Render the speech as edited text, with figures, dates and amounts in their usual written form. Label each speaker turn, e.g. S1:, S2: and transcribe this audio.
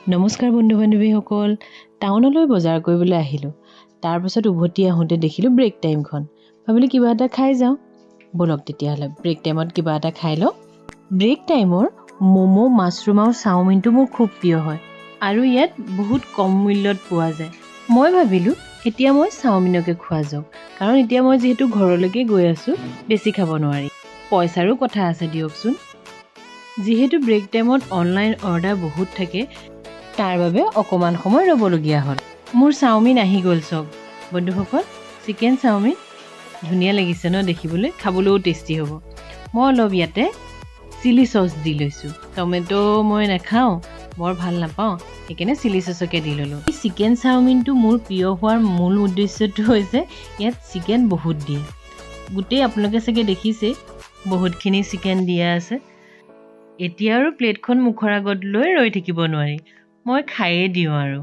S1: নমস্কাৰ বন্ধু বান্ধৱীসকল, টাউনলৈ বজাৰ কৰিবলৈ আহিলোঁ। তাৰপাছত উভতি আহোঁতে দেখিলোঁ ব্ৰেক টাইমখন। ভাবিলোঁ কিবা এটা খাই যাওঁ। ব'লক তেতিয়াহ'লে ব্ৰেক টাইমত কিবা এটা খাই লওঁ। ব্ৰেক টাইমৰ ম'ম', মাছৰুম আৰু চাওমিনটো মোৰ খুব প্ৰিয় হয় আৰু ইয়াত বহুত কম মূল্যত পোৱা যায়। মই ভাবিলোঁ এতিয়া মই চাওমিনকে খোৱা যাওক, কাৰণ এতিয়া মই যিহেতু ঘৰলৈকে গৈ আছোঁ, বেছি খাব নোৱাৰি। পইচাৰো কথা আছে দিয়কচোন। যিহেতু ব্ৰেক টাইমত অনলাইন অৰ্ডাৰ বহুত থাকে, তাৰ বাবে অকণমান সময় ৰ'বলগীয়া হ'ল। মোৰ চাওমিন আহি গ'ল চাওক বন্ধুসকল, চিকেন চাওমিন। ধুনীয়া লাগিছে ন দেখিবলৈ, খাবলৈও টেষ্টি হ'ব। মই অলপ ইয়াতে চিলি চচ দি লৈছোঁ। টমেটো মই নাখাওঁ, বৰ ভাল নাপাওঁ, সেইকাৰণে চিলি চচকে দি ল'লোঁ। এই চিকেন চাওমিনটো মোৰ প্ৰিয় হোৱাৰ মূল উদ্দেশ্যটো হৈছে ইয়াত চিকেন বহুত দিয়ে। গোটেই আপোনালোকে চাগে দেখিছে বহুতখিনি চিকেন দিয়া আছে। এতিয়া আৰু প্লেটখন মুখৰ আগত লৈ ৰৈ থাকিব নোৱাৰি, মই খায়ে দিওঁ আৰু।